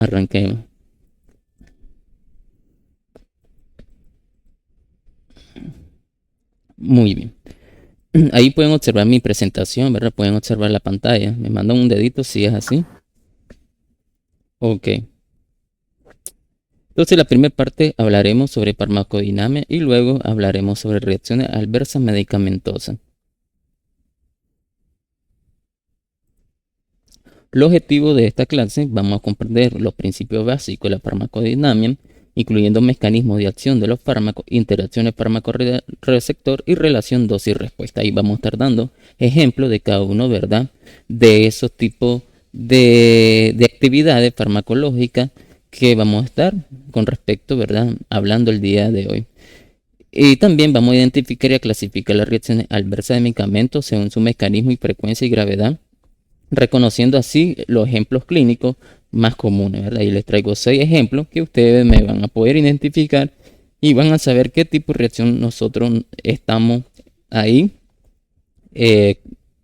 Arranquemos. Muy bien. Ahí pueden observar mi presentación, ¿verdad? Pueden observar la pantalla. Me mandan un dedito si es así. Ok. Entonces, la primera parte hablaremos sobre farmacodinámica y luego hablaremos sobre reacciones adversas medicamentosas. El objetivo de esta clase, vamos a comprender los principios básicos de la farmacodinámica, incluyendo mecanismos de acción de los fármacos, interacciones fármaco-receptor y relación dosis-respuesta. Ahí vamos a estar dando ejemplos de cada uno, ¿verdad? De esos tipos de actividades farmacológicas que vamos a estar con respecto, ¿verdad? Hablando el día de hoy. Y también vamos a identificar y a clasificar las reacciones adversas de medicamentos según su mecanismo y frecuencia y gravedad, reconociendo así los ejemplos clínicos más comunes, ¿verdad? Y les traigo 6 ejemplos que ustedes me van a poder identificar y van a saber qué tipo de reacción nosotros estamos ahí eh,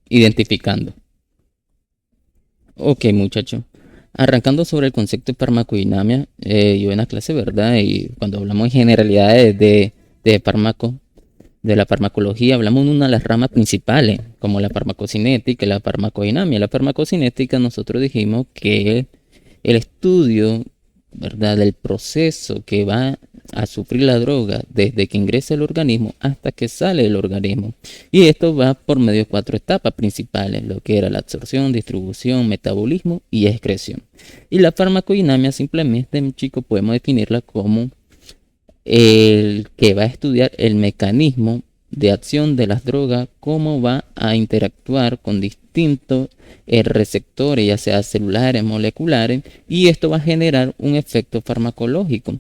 identificando. Ok, muchachos. Arrancando sobre el concepto de farmacodinámica, yo en la clase, ¿verdad? Y cuando hablamos en generalidades de fármacos, de la farmacología, hablamos de una de las ramas principales, como la farmacocinética y la farmacodinámica. La farmacocinética, nosotros dijimos que el estudio, ¿verdad?, del proceso que va a sufrir la droga desde que ingresa al organismo hasta que sale del organismo. Y esto va por medio de 4 etapas principales, lo que era la absorción, distribución, metabolismo y excreción. Y la farmacodinámica simplemente, chicos, podemos definirla como el que va a estudiar el mecanismo de acción de las drogas, cómo va a interactuar con distintos receptores, ya sea celulares, moleculares, y esto va a generar un efecto farmacológico.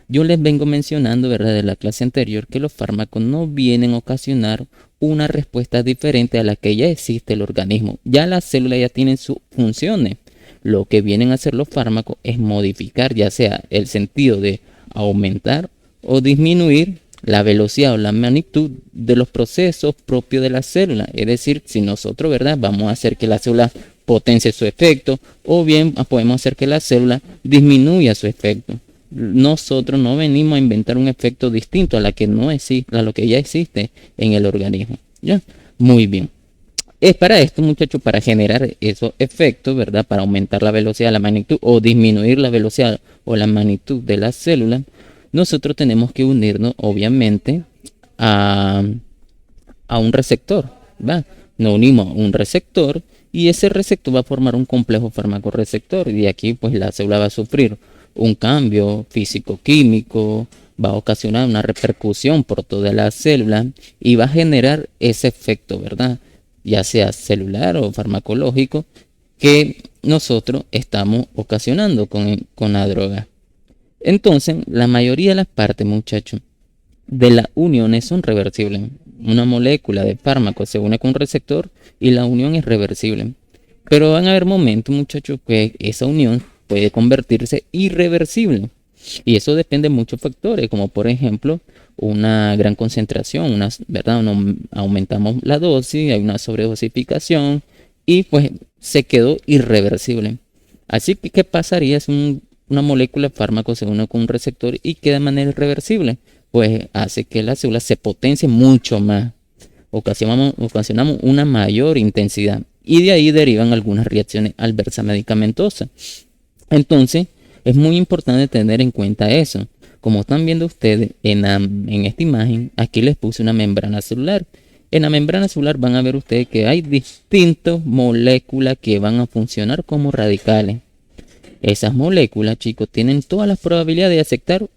Yo les vengo mencionando, ¿verdad?, de la clase anterior, que los fármacos no vienen a ocasionar una respuesta diferente a la que ya existe el organismo. Ya las células ya tienen sus funciones. Lo que vienen a hacer los fármacos es modificar, ya sea el sentido de aumentar o disminuir la velocidad o la magnitud de los procesos propios de la célula. Es decir, si nosotros, ¿verdad?, vamos a hacer que la célula potencie su efecto, o bien podemos hacer que la célula disminuya su efecto. Nosotros no venimos a inventar un efecto distinto a la que no existe, a lo que ya existe en el organismo. ¿Ya? Muy bien. Es para esto, muchachos, para generar esos efectos, ¿verdad? Para aumentar la velocidad, la magnitud o disminuir la velocidad o la magnitud de la célula, nosotros tenemos que unirnos, obviamente, a, a un receptor, ¿va? Nos unimos a un receptor y ese receptor va a formar un complejo fármaco-receptor y de aquí, pues, la célula va a sufrir un cambio físico-químico, va a ocasionar una repercusión por toda la célula y va a generar ese efecto, ¿verdad?, ya sea celular o farmacológico, que nosotros estamos ocasionando con la droga. Entonces, la mayoría de las partes, muchachos, de las uniones son reversibles. Una molécula de fármaco se une con un receptor y la unión es reversible. Pero van a haber momentos, muchachos, que esa unión puede convertirse irreversible. Y eso depende de muchos factores, como por ejemplo una gran concentración, ¿verdad? Aumentamos la dosis, hay una sobredosificación y pues se quedó irreversible. Así que, ¿qué pasaría si una molécula de fármaco se une con un receptor y queda de manera irreversible? Pues hace que la célula se potencie mucho más. Ocasionamos una mayor intensidad y de ahí derivan algunas reacciones adversas medicamentosas. Entonces, es muy importante tener en cuenta eso. Como están viendo ustedes en esta imagen, aquí les puse una membrana celular. En la membrana celular van a ver ustedes que hay distintas moléculas que van a funcionar como radicales. Esas moléculas, chicos, tienen todas las probabilidades de aceptar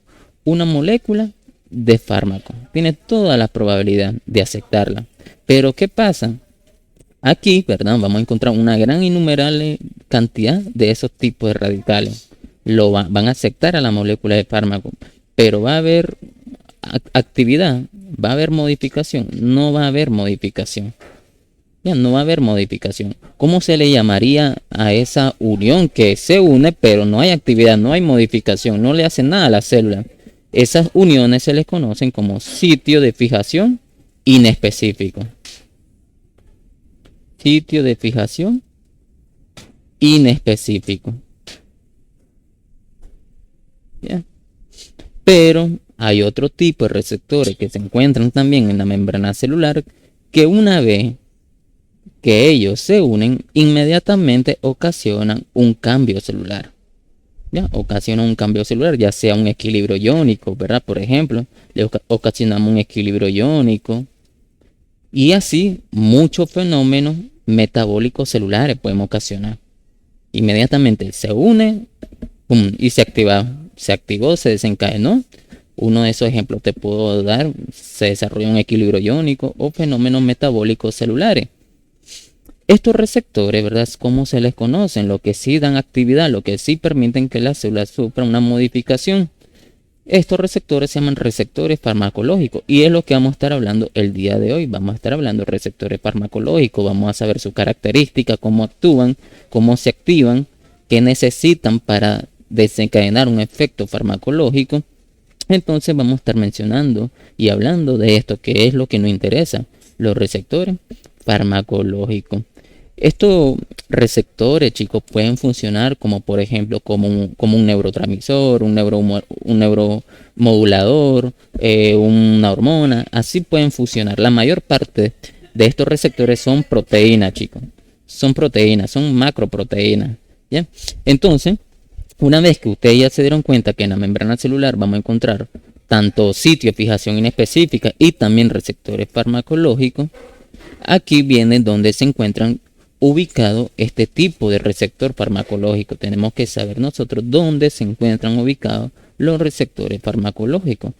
una molécula de fármaco. Tiene toda la probabilidad de aceptarla. Pero ¿qué pasa? Aquí, ¿verdad?, vamos a encontrar una gran innumerable cantidad de esos tipos de radicales. Van a aceptar a la molécula de fármaco, pero va a haber actividad, va a haber modificación, no va a haber modificación. Ya no va a haber modificación. ¿Cómo se le llamaría a esa unión que se une, pero no hay actividad, no hay modificación, no le hace nada a la célula? Esas uniones se les conocen como sitio de fijación inespecífico. Sitio de fijación inespecífico. Pero hay otro tipo de receptores que se encuentran también en la membrana celular que una vez que ellos se unen, inmediatamente ocasionan un cambio celular. ¿Ya? Ocasiona un cambio celular, ya sea un equilibrio iónico, ¿verdad? Por ejemplo, le ocasionamos un equilibrio iónico y así muchos fenómenos metabólicos celulares podemos ocasionar. Inmediatamente se une, pum, y se activa, se activó, se desencadenó. Uno de esos ejemplos te puedo dar, se desarrolla un equilibrio iónico o fenómenos metabólicos celulares. Estos receptores, ¿verdad? ¿Cómo se les conocen? Lo que sí dan actividad, lo que sí permiten que la célula sufra una modificación. Estos receptores se llaman receptores farmacológicos y es lo que vamos a estar hablando el día de hoy. Vamos a estar hablando de receptores farmacológicos, vamos a saber sus características, cómo actúan, cómo se activan, qué necesitan para desencadenar un efecto farmacológico. Entonces vamos a estar mencionando y hablando de esto, que es lo que nos interesa, los receptores farmacológicos. Estos receptores, chicos, pueden funcionar como, por ejemplo, como un neurotransmisor, un neuromodulador, una hormona. Así pueden funcionar. La mayor parte de estos receptores son proteínas, chicos. Son proteínas, son macroproteínas. ¿Ya? Entonces, una vez que ustedes ya se dieron cuenta que en la membrana celular vamos a encontrar tanto sitio de fijación inespecífica y también receptores farmacológicos, aquí viene donde se encuentran ubicado este tipo de receptor farmacológico. Tenemos que saber nosotros dónde se encuentran ubicados los receptores farmacológicos.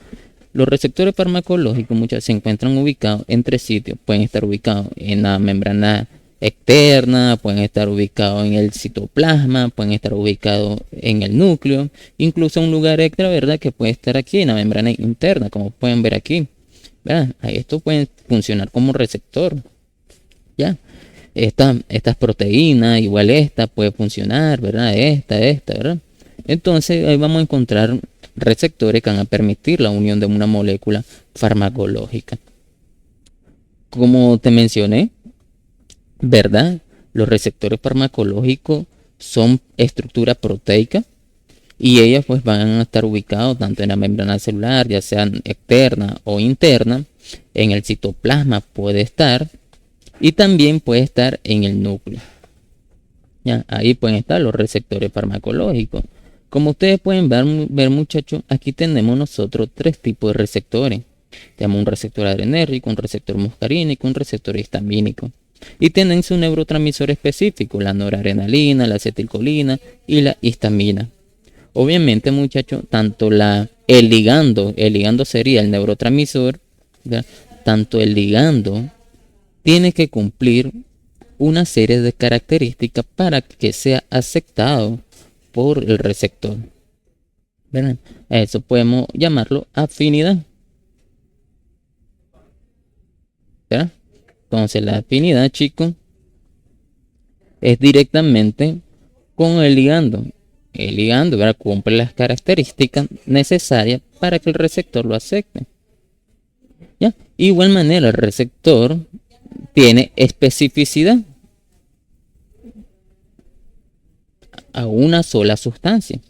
Los receptores farmacológicos muchas se encuentran ubicados en tres sitios. Pueden estar ubicados en la membrana externa, pueden estar ubicados en el citoplasma, pueden estar ubicados en el núcleo, incluso un lugar extra, ¿verdad? Que puede estar aquí en la membrana interna, como pueden ver aquí, ¿verdad? Esto puede funcionar como receptor, ¿ya? Estas proteínas, igual esta puede funcionar, ¿verdad? Esta, ¿verdad? Entonces ahí vamos a encontrar receptores que van a permitir la unión de una molécula farmacológica. Como te mencioné, ¿verdad? Los receptores farmacológicos son estructura proteica y ellas pues van a estar ubicados tanto en la membrana celular, ya sea externa o interna, en el citoplasma puede estar y también puede estar en el núcleo. ¿Ya? Ahí pueden estar los receptores farmacológicos. Como ustedes pueden ver muchachos, aquí tenemos nosotros tres tipos de receptores. Tenemos un receptor adrenérgico, un receptor muscarínico, un receptor histamínico. Y tienen su neurotransmisor específico, la noradrenalina, la acetilcolina y la histamina. Obviamente, muchachos, tanto el ligando sería el neurotransmisor, ¿verdad? Tanto el ligando tiene que cumplir una serie de características para que sea aceptado por el receptor, ¿verdad? Eso podemos llamarlo afinidad, ¿verdad? Entonces la afinidad, chicos, es directamente con el ligando. El ligando, ¿verdad? Cumple las características necesarias para que el receptor lo acepte. ¿Ya? Igual manera, el receptor tiene especificidad a una sola sustancia.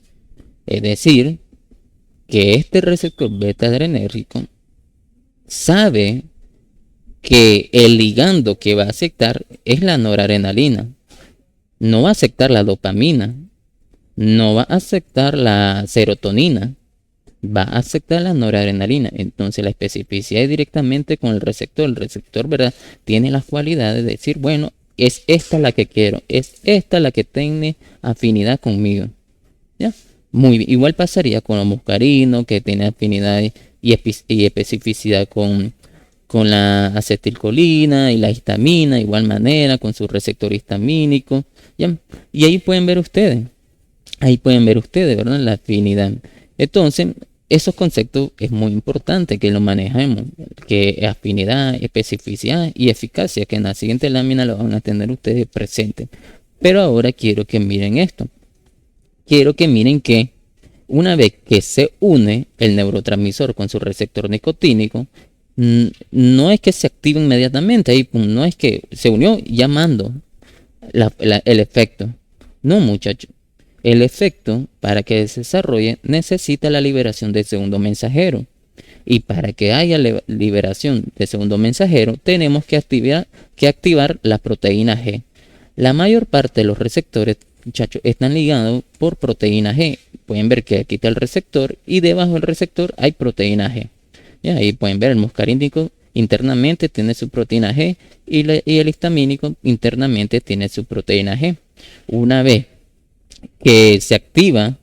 Es decir, que este receptor beta adrenérgico sabe que el ligando que va a aceptar es la noradrenalina. No va a aceptar la dopamina. No va a aceptar la serotonina. Va a aceptar la noradrenalina. Entonces la especificidad es directamente con el receptor. El receptor, ¿verdad? Tiene las cualidades de decir, bueno, es esta la que quiero. Es esta la que tiene afinidad conmigo. ¿Ya? Muy bien. Igual pasaría con los muscarinos, que tiene afinidad y especificidad con la acetilcolina y la histamina, igual manera, con su receptor histamínico. ¿Ya? Y ahí pueden ver ustedes, ¿verdad? La afinidad. Entonces, esos conceptos es muy importante que lo manejemos, que es afinidad, especificidad y eficacia, que en la siguiente lámina lo van a tener ustedes presentes. Pero ahora quiero que miren esto. Quiero que miren que una vez que se une el neurotransmisor con su receptor nicotínico, no es que se active inmediatamente, ahí no es que se unió llamando el efecto. No, muchachos. el efecto, para que se desarrolle, necesita la liberación del segundo mensajero. Y para que haya liberación de segundo mensajero, tenemos que activar la proteína G. La mayor parte de los receptores, muchachos, están ligados por proteína G. Pueden ver que aquí está el receptor y debajo del receptor hay proteína G. Y ahí pueden ver el muscarínico internamente tiene su proteína G y el histamínico internamente tiene su proteína G. Una vez que se activa,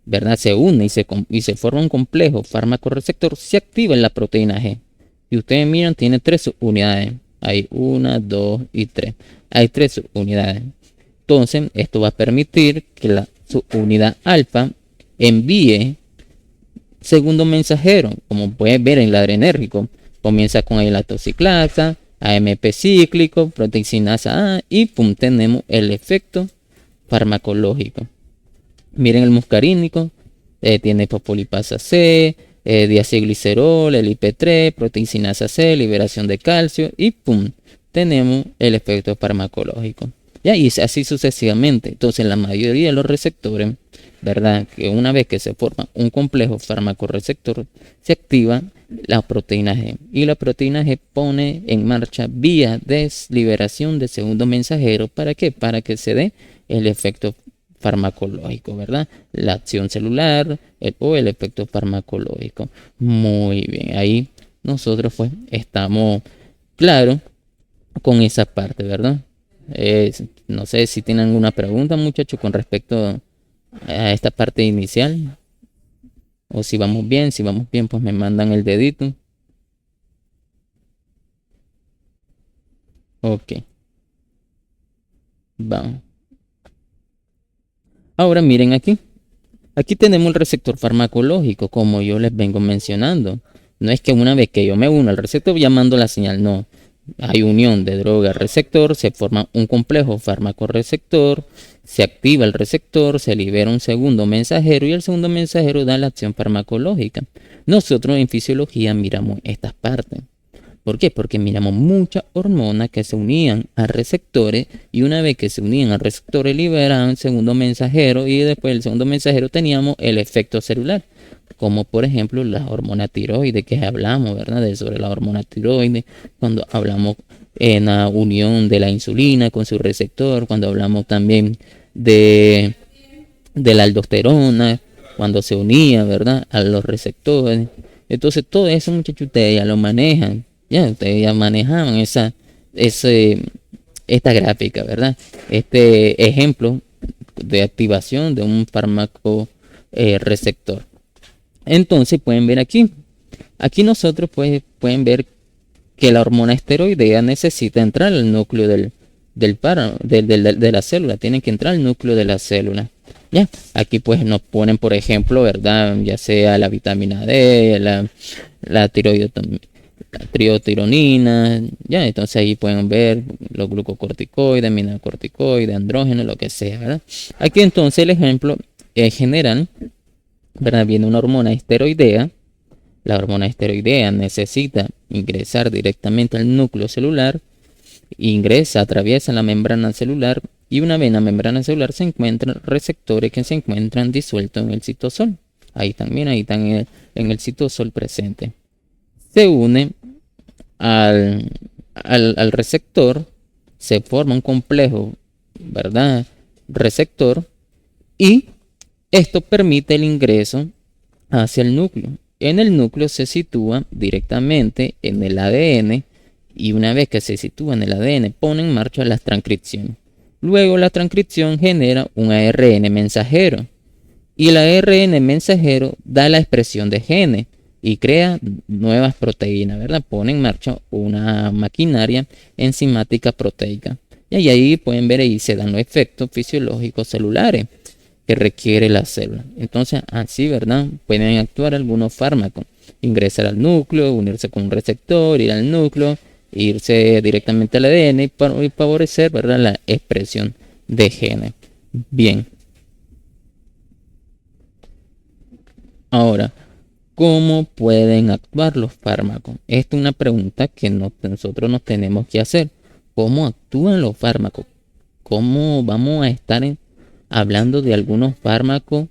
¿verdad? Se une y se forma un complejo fármaco-receptor, se activa en la proteína G. Y ustedes miran, tiene 3 unidades. Hay 1, 2 y 3. Hay 3 unidades. Entonces, esto va a permitir que la subunidad alfa envíe segundo mensajero. Como pueden ver en el adrenérgico, comienza con el lactociclasa, AMP cíclico, proteinasa A y pum, tenemos el efecto farmacológico. Miren el muscarínico, tiene fosfolipasa C, diacilglicerol, el IP3, proteinasa C, liberación de calcio y pum, tenemos el efecto farmacológico. Ya, y así sucesivamente. Entonces, la mayoría de los receptores, ¿verdad? Que una vez que se forma un complejo fármaco-receptor, se activa la proteína G. Y la proteína G pone en marcha vía de liberación de segundo mensajero. ¿Para qué? Para que se dé el efecto farmacológico, ¿verdad? La acción celular o el efecto farmacológico. Muy bien, ahí nosotros pues estamos claros con esa parte, ¿verdad? No sé si tienen alguna pregunta, muchachos, con respecto a esta parte inicial. O si vamos bien, pues me mandan el dedito. Ok. Vamos. Ahora miren aquí. Aquí tenemos el receptor farmacológico, como yo les vengo mencionando. No es que una vez que yo me uno al receptor llamando la señal, no. Hay unión de droga-receptor, se forma un complejo fármaco-receptor, se activa el receptor, se libera un segundo mensajero y el segundo mensajero da la acción farmacológica. Nosotros en fisiología miramos estas partes. ¿Por qué? Porque miramos muchas hormonas que se unían a receptores y una vez que se unían a receptores liberaban segundo mensajero y después del segundo mensajero teníamos el efecto celular. Como por ejemplo la hormona tiroide que hablamos, ¿verdad? Sobre la hormona tiroide, cuando hablamos en la unión de la insulina con su receptor, cuando hablamos también de la aldosterona, cuando se unía, ¿verdad? A los receptores. Entonces todo eso, muchachos, ustedes ya lo manejan, ya ustedes ya manejaban esta gráfica, ¿verdad? Este ejemplo de activación de un fármaco receptor. Entonces pueden ver aquí nosotros pues, pueden ver que la hormona esteroidea necesita entrar al núcleo de la célula, tienen que entrar al núcleo de la célula. Ya, aquí pues nos ponen por ejemplo, ¿verdad? Ya sea la vitamina D, la triotironina, ya, entonces ahí pueden ver los glucocorticoides, mineralocorticoides, andrógenos, lo que sea, ¿verdad? Aquí entonces el ejemplo general, ¿verdad? Viene una hormona esteroidea. La hormona esteroidea necesita ingresar directamente al núcleo celular, atraviesa la membrana celular y una vez en la membrana celular se encuentran receptores que se encuentran disueltos en el citosol. Ahí están en el citosol presente. Se une al receptor, se forma un complejo, ¿verdad? Receptor y esto permite el ingreso hacia el núcleo. En el núcleo se sitúa directamente en el ADN y una vez que se sitúa en el ADN pone en marcha la transcripción. Luego la transcripción genera un ARN mensajero y el ARN mensajero da la expresión de genes y crea nuevas proteínas, ¿verdad? Pone en marcha una maquinaria enzimática proteica. Y ahí pueden ver ahí se dan los efectos fisiológicos celulares que requiere la célula. Entonces, así, ¿verdad? Pueden actuar algunos fármacos. Ingresar al núcleo, unirse con un receptor, ir al núcleo, irse directamente al ADN y favorecer, ¿verdad? La expresión de genes. Bien. Ahora, ¿cómo pueden actuar los fármacos? Esta es una pregunta que nosotros nos tenemos que hacer. ¿Cómo actúan los fármacos? ¿Cómo vamos a estar hablando de algunos fármacos,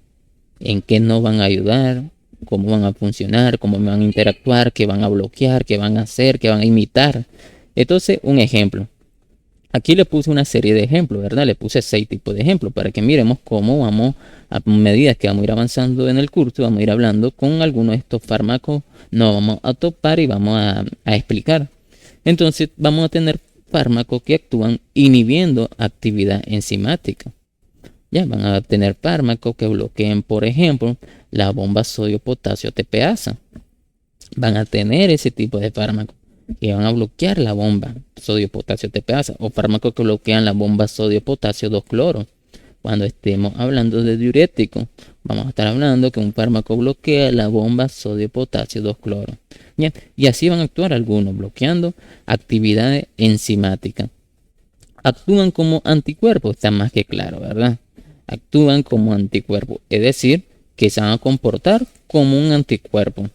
en qué no van a ayudar, cómo van a funcionar, cómo van a interactuar, qué van a bloquear, qué van a hacer, qué van a imitar. Entonces, un ejemplo. Aquí le puse una serie de ejemplos, ¿verdad? Le puse 6 tipos de ejemplos para que miremos cómo vamos, a medida que vamos a ir avanzando en el curso, vamos a ir hablando con algunos de estos fármacos, nos vamos a topar y vamos a explicar. Entonces, vamos a tener fármacos que actúan inhibiendo actividad enzimática. Ya van a tener fármacos que bloqueen, por ejemplo, la bomba sodio-potasio TPasa. Van a tener ese tipo de fármacos que van a bloquear la bomba sodio-potasio TPasa, o fármacos que bloquean la bomba sodio-potasio 2-cloro. Cuando estemos hablando de diurético, vamos a estar hablando que un fármaco bloquea la bomba sodio-potasio 2-cloro. Bien, y así van a actuar algunos, bloqueando actividades enzimáticas. Actúan como anticuerpos, está más que claro, ¿verdad? Actúan como anticuerpos, es decir, que se van a comportar como un anticuerpo.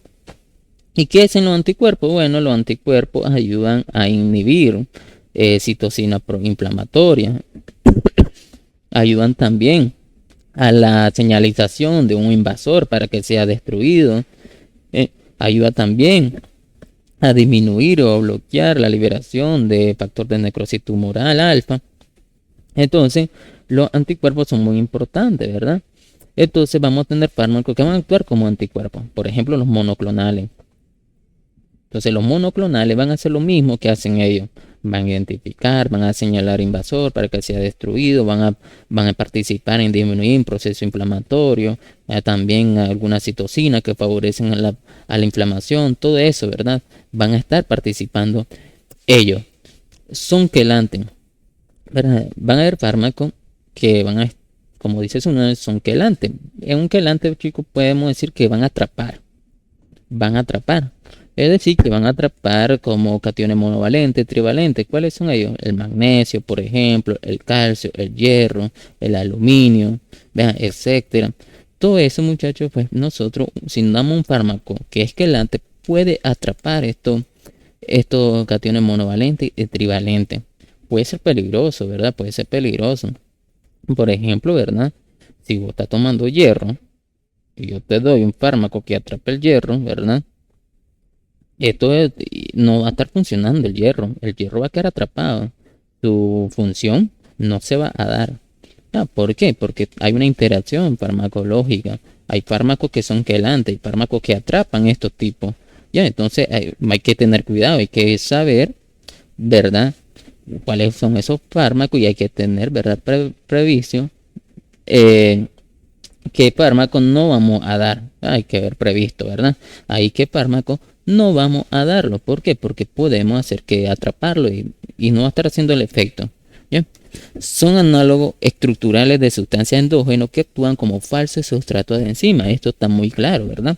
¿Y qué hacen los anticuerpos? Bueno, los anticuerpos ayudan a inhibir citocina proinflamatoria. Ayudan también a la señalización de un invasor para que sea destruido. Ayuda también a disminuir o bloquear la liberación de factor de necrosis tumoral alfa. Entonces, los anticuerpos son muy importantes, ¿verdad? Entonces, vamos a tener fármacos que van a actuar como anticuerpos. Por ejemplo, los monoclonales. Entonces, los monoclonales van a hacer lo mismo que hacen ellos. Van a identificar, van a señalar invasor para que sea destruido, van a participar en disminuir un proceso inflamatorio, también algunas citocinas que favorecen a la inflamación, todo eso, ¿verdad? Van a estar participando ellos. Son quelantes, ¿verdad? Van a haber fármacos que van a, como dice su nombre, son quelantes. En un quelante, chicos, podemos decir que van a atrapar. Es decir, que van a atrapar como cationes monovalentes, trivalentes. ¿Cuáles son ellos? El magnesio, por ejemplo, el calcio, el hierro, el aluminio, vean, etcétera. Todo eso, muchachos, pues nosotros, si damos un fármaco que es quelante, puede atrapar estos cationes monovalentes y trivalentes. Puede ser peligroso, ¿verdad? Puede ser peligroso. Por ejemplo, ¿verdad? Si vos estás tomando hierro y yo te doy un fármaco que atrape el hierro, ¿verdad? Esto no va a estar funcionando el hierro va a quedar atrapado, su función no se va a dar. ¿Por qué? Porque hay una interacción farmacológica, hay fármacos que son quelantes, hay fármacos que atrapan estos tipos. Entonces hay que tener cuidado, hay que saber, ¿verdad?, cuáles son esos fármacos y hay que tener, ¿verdad?, previsión. ¿Qué fármaco no vamos a dar? Hay que haber previsto, ¿verdad? Ahí qué fármaco no vamos a darlo. ¿Por qué? Porque podemos hacer que atraparlo y no va a estar haciendo el efecto. ¿Bien? Son análogos estructurales de sustancias endógenas que actúan como falsos sustratos de enzima. Esto está muy claro, ¿verdad?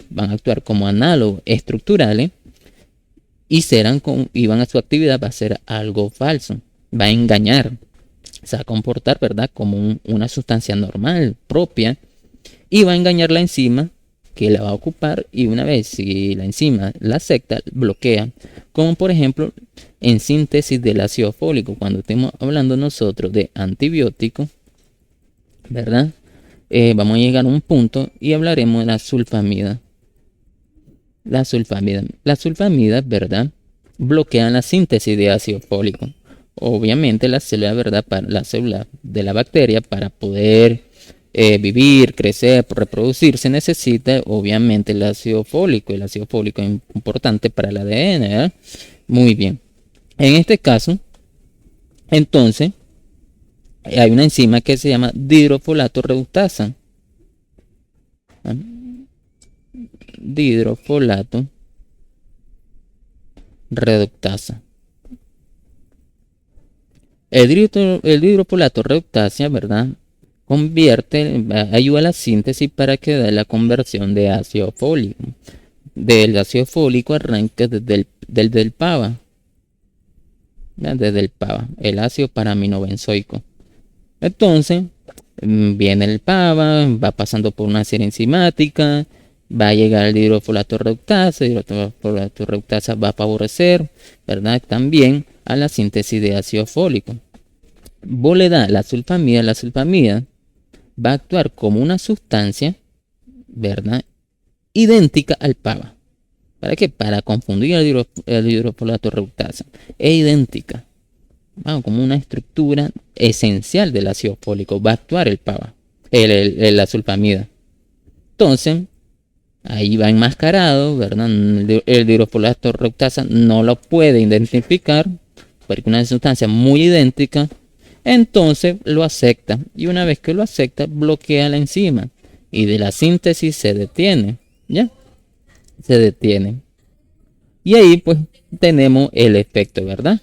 Van a actuar como análogos estructurales y su actividad va a ser algo falso. Va a engañar. Se va a comportar, ¿verdad?, como una sustancia normal, propia, y va a engañar la enzima que la va a ocupar, y una vez si la enzima la acepta, bloquea, como por ejemplo en síntesis del ácido fólico. Cuando estemos hablando nosotros de antibióticos, ¿verdad?, vamos a llegar a un punto y hablaremos de la sulfamida. Las sulfamidas, ¿verdad?, bloquean la síntesis de ácido fólico. Obviamente la célula, ¿verdad?, la célula de la bacteria, para poder vivir, crecer, reproducirse, necesita obviamente el ácido fólico. El ácido fólico es importante para el ADN, ¿verdad? Muy bien. En este caso, entonces, hay una enzima que se llama dihidrofolato reductasa. Dihidrofolato reductasa. El dihidrofolato reductasa, ¿verdad?, ayuda a la síntesis para que dé la conversión de ácido fólico. Del ácido fólico arranca desde el PABA. Desde el PABA, el ácido paraminobenzoico. Entonces, viene el PABA, va pasando por una serie enzimática, va a llegar el dihidrofolato reductasa. El dihidrofolato reductasa va a favorecer, ¿verdad?, también a la síntesis de ácido fólico. Vos le das la sulfamida, va a actuar como una sustancia, ¿verdad? Idéntica al PABA. ¿Para qué? Para confundir el hidrofolato reductasa. Es idéntica. Vamos, como una estructura esencial del ácido fólico. Va a actuar el PABA, la sulfamida. Entonces, ahí va enmascarado, ¿verdad? El hidrofolato reductasa no lo puede identificar porque es una sustancia muy idéntica. Entonces lo acepta. Y una vez que lo acepta, bloquea la enzima. Y de la síntesis se detiene. ¿Ya? Se detiene. Y ahí pues tenemos el efecto, ¿verdad?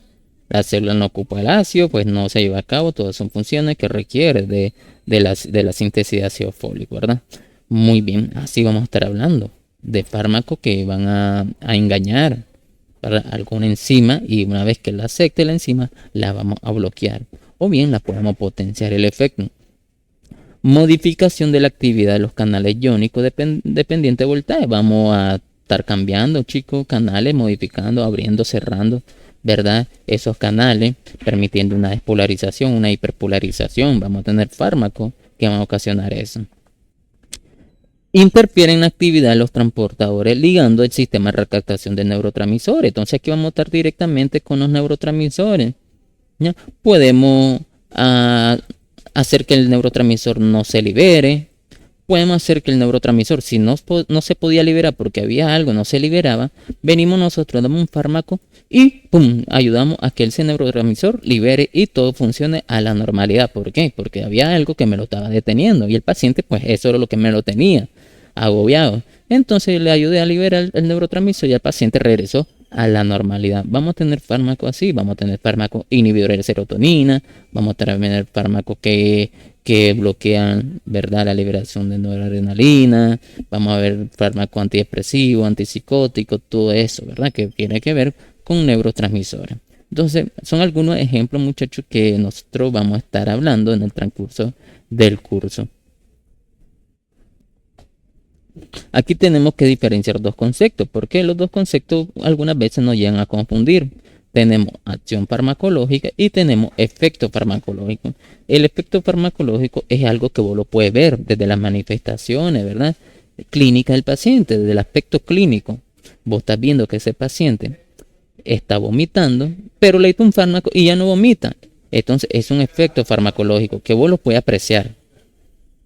La célula no ocupa el ácido, pues no se lleva a cabo. Todas son funciones que requiere de la síntesis de ácido fólico, ¿verdad? Muy bien, así vamos a estar hablando de fármacos que van a engañar para alguna enzima y una vez que la acepte la enzima, la vamos a bloquear. O bien la podemos potenciar el efecto. Modificación de la actividad de los canales iónicos dependiente de voltaje. Vamos a estar cambiando, chicos, canales, modificando, abriendo, cerrando, ¿verdad? Esos canales, permitiendo una despolarización, una hiperpolarización. Vamos a tener fármacos que van a ocasionar eso. Interfieren en la actividad de los transportadores ligando el sistema de recaptación de neurotransmisores. Entonces aquí vamos a estar directamente con los neurotransmisores. ¿Ya? Podemos hacer que el neurotransmisor no se libere. Podemos hacer que el neurotransmisor, si no se podía liberar porque había algo, no se liberaba, venimos nosotros, damos un fármaco y ¡pum! Ayudamos a que ese neurotransmisor libere y todo funcione a la normalidad. ¿Por qué? Porque había algo que me lo estaba deteniendo y el paciente, pues eso era lo que me lo tenía agobiado. Entonces le ayudé a liberar el neurotransmisor y el paciente regresó a la normalidad. Vamos a tener fármacos así, vamos a tener fármacos inhibidores de serotonina, vamos a tener fármacos que bloquean, ¿verdad?, la liberación de noradrenalina, vamos a ver fármacos antidepresivos, antipsicóticos, todo eso, ¿verdad?, que tiene que ver con neurotransmisores. Entonces, son algunos ejemplos, muchachos, que nosotros vamos a estar hablando en el transcurso del curso. Aquí tenemos que diferenciar dos conceptos, porque los dos conceptos algunas veces nos llegan a confundir. Tenemos acción farmacológica y tenemos efecto farmacológico. El efecto farmacológico es algo que vos lo puedes ver desde las manifestaciones, ¿verdad?, clínicas del paciente, desde el aspecto clínico. Vos estás viendo que ese paciente está vomitando, pero le diste un fármaco y ya no vomita. Entonces es un efecto farmacológico que vos lo puedes apreciar.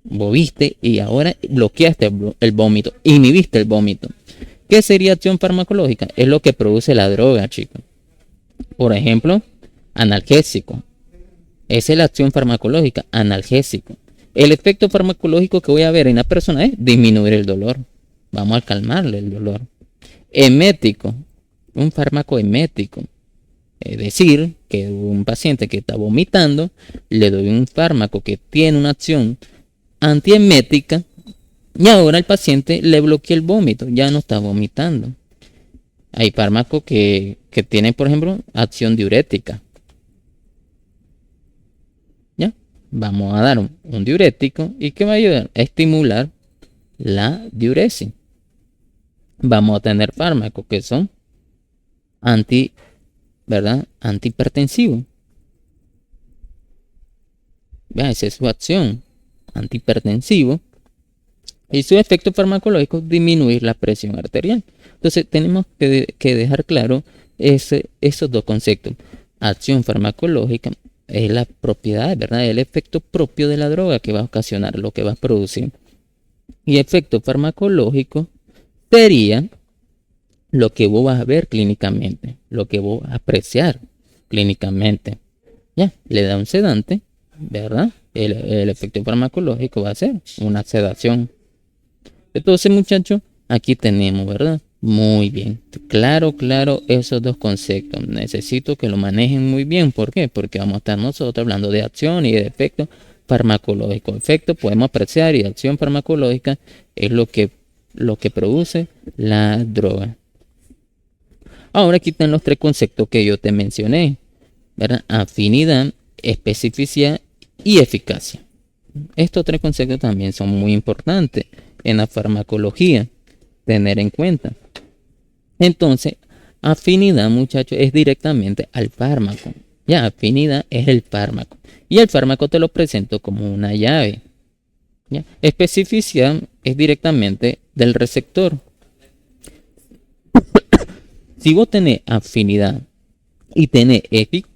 Vos viste y ahora bloqueaste el vómito, inhibiste el vómito. ¿Qué sería acción farmacológica? Es lo que produce la droga, chicos. Por ejemplo, analgésico. Esa es la acción farmacológica, analgésico. El efecto farmacológico que voy a ver en la persona es disminuir el dolor. Vamos a calmarle el dolor. Emético. Un fármaco emético. Es decir, que un paciente que está vomitando, le doy un fármaco que tiene una acción antiemética y ahora el paciente le bloquea el vómito, ya no está vomitando. Hay fármacos que tienen, por ejemplo, acción diurética. ¿Ya? Vamos a dar un diurético y que va a ayudar a estimular la diuresis. Vamos a tener fármacos que son antihipertensivos. Esa es su acción, antihipertensivo, y su efecto farmacológico disminuir la presión arterial. Entonces tenemos que dejar claro esos dos conceptos. Acción farmacológica es la propiedad, ¿verdad?, el efecto propio de la droga que va a ocasionar, lo que va a producir. Y efecto farmacológico sería lo que vos vas a ver clínicamente, lo que vos vas a apreciar clínicamente. Ya, le da un sedante, ¿verdad? El efecto farmacológico va a ser una sedación. Entonces, muchachos, aquí tenemos, ¿verdad? Muy bien. Claro, esos dos conceptos. Necesito que lo manejen muy bien. ¿Por qué? Porque vamos a estar nosotros hablando de acción y de efecto farmacológico. Efecto podemos apreciar y acción farmacológica es lo que produce la droga. Ahora aquí están los tres conceptos que yo te mencioné, ¿verdad? Afinidad, especificidad y eficacia. Estos tres conceptos también son muy importantes en la farmacología, tener en cuenta. Entonces, afinidad, muchachos, es directamente al fármaco. Ya, afinidad es el fármaco. Y el fármaco te lo presento como una llave. ¿ya? Especificidad es directamente del receptor. Si vos tenés afinidad y tenés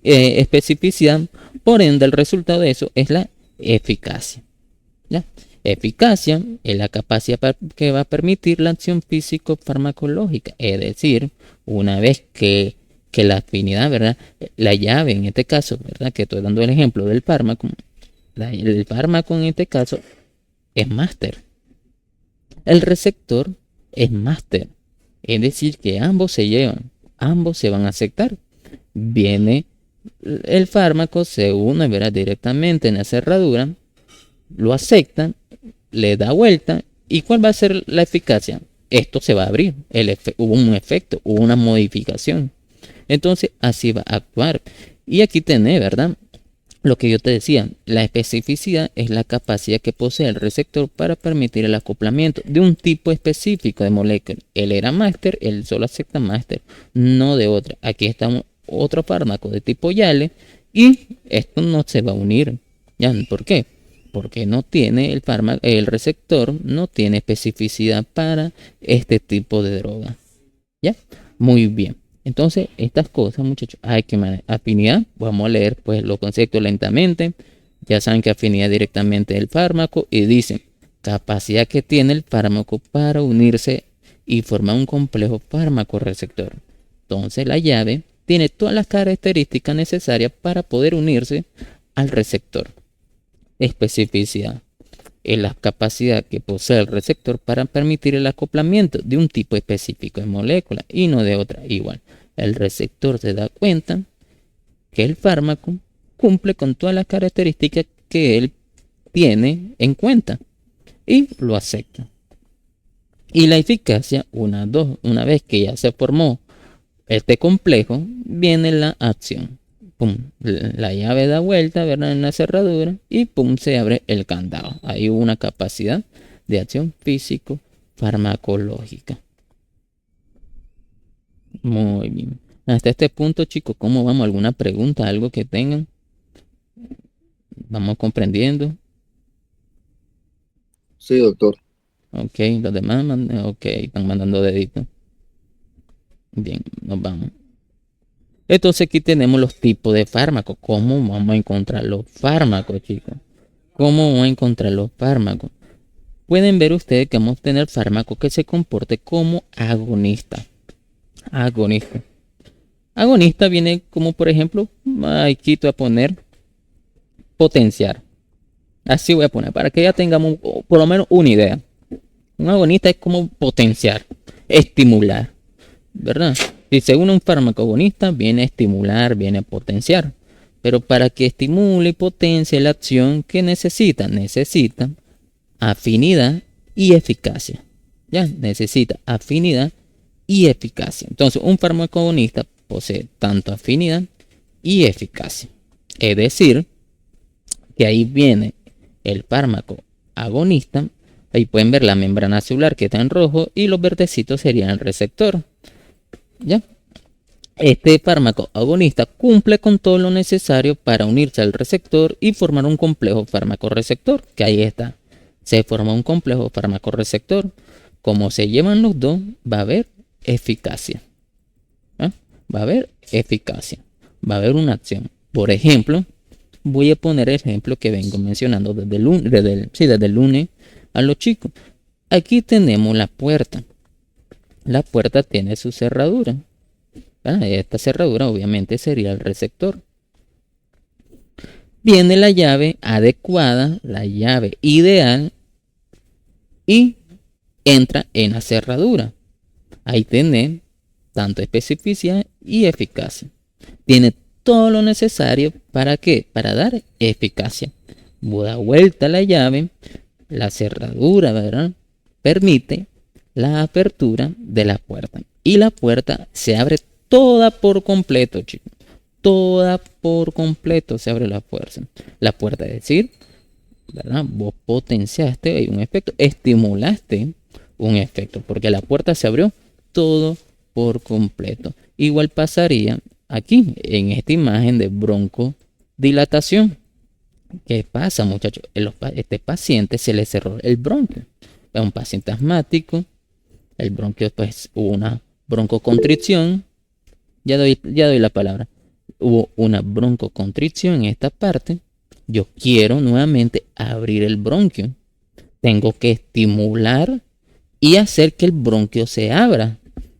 especificidad, por ende el resultado de eso es la eficacia. ¿Ya? Eficacia es la capacidad que va a permitir la acción físico-farmacológica, es decir, una vez que la afinidad, ¿verdad? La llave en este caso, ¿verdad? Que estoy dando el ejemplo del fármaco, el fármaco en este caso es máster. El receptor es máster. Es decir, que ambos se llevan, ambos se van a aceptar. Viene el fármaco, se une, ¿verdad? Directamente en la cerradura, lo aceptan, le da vuelta. ¿Y cuál va a ser la eficacia? Esto se va a abrir. Hubo un efecto, hubo una modificación. Entonces, así va a actuar. Y aquí tenés, ¿verdad? Lo que yo te decía, la especificidad es la capacidad que posee el receptor para permitir el acoplamiento de un tipo específico de molécula. Él era máster, él solo acepta máster, no de otra. Aquí está otro fármaco de tipo Yale y esto no se va a unir. ¿Ya? ¿Por qué? Porque no tiene el receptor no tiene especificidad para este tipo de droga. ¿Ya? Muy bien. Entonces, estas cosas, muchachos, hay que manejar. Afinidad, vamos a leer pues los conceptos lentamente. Ya saben que afinidad directamente del fármaco y dicen capacidad que tiene el fármaco para unirse y formar un complejo fármaco receptor. Entonces, la llave tiene todas las características necesarias para poder unirse al receptor. Especificidad es la capacidad que posee el receptor para permitir el acoplamiento de un tipo específico de molécula y no de otra igual. El receptor se da cuenta que el fármaco cumple con todas las características que él tiene en cuenta y lo acepta. Y la eficacia, una vez que ya se formó este complejo, viene la acción. Pum, la llave da vuelta, ¿verdad? En la cerradura y pum, se abre el candado. Hay una capacidad de acción físico-farmacológica. Muy bien. Hasta este punto, chicos, ¿cómo vamos? ¿Alguna pregunta? ¿Algo que tengan? ¿Vamos comprendiendo? Sí, doctor. Ok, los demás, ok, están mandando deditos. Bien, nos vamos. Entonces aquí tenemos los tipos de fármacos. ¿Cómo vamos a encontrar los fármacos, chicos? ¿Cómo vamos a encontrar los fármacos? Pueden ver ustedes que vamos a tener fármaco que se comporte como agonista. Agonista. Agonista viene como, por ejemplo, aquí te voy a poner potenciar. Así voy a poner, para que ya tengamos por lo menos una idea. Un agonista es como potenciar, estimular, ¿verdad? Si según un fármaco agonista, viene a estimular, viene a potenciar. Pero para que estimule y potencie la acción, ¿qué necesita? Necesita afinidad y eficacia. Ya, necesita afinidad y eficacia. Entonces, un fármaco agonista posee tanto afinidad y eficacia. Es decir, que ahí viene el fármaco agonista. Ahí pueden ver la membrana celular que está en rojo y los verdecitos serían el receptor. ¿Ya? Este fármaco agonista cumple con todo lo necesario para unirse al receptor y formar un complejo fármaco-receptor, que ahí está. Se forma un complejo fármaco-receptor. Como se llevan los dos, va a haber eficacia. ¿Ah? Va a haber eficacia. Va a haber una acción. Por ejemplo, voy a poner el ejemplo que vengo mencionando desde el lunes a los chicos. Aquí tenemos la puerta. La puerta tiene su cerradura. Esta cerradura obviamente sería el receptor. Viene la llave adecuada, la llave ideal y entra en la cerradura. Ahí tiene tanto especificidad y eficacia. Tiene todo lo necesario para ¿qué? Para dar eficacia. Da vuelta la llave, la cerradura, ¿verdad? Permite la apertura de la puerta. Y la puerta se abre toda por completo, chicos. Toda por completo se abre la puerta. La puerta, es decir, ¿verdad? Vos potenciaste un efecto, estimulaste un efecto, porque la puerta se abrió todo por completo. Igual pasaría aquí en esta imagen de broncodilatación. ¿Qué pasa, muchachos? Este paciente se le cerró el bronquio. Es un paciente asmático. El bronquio, pues, hubo una broncoconstricción. Ya doy la palabra. Hubo una broncoconstricción en esta parte. Yo quiero nuevamente abrir el bronquio. Tengo que estimular y hacer que el bronquio se abra.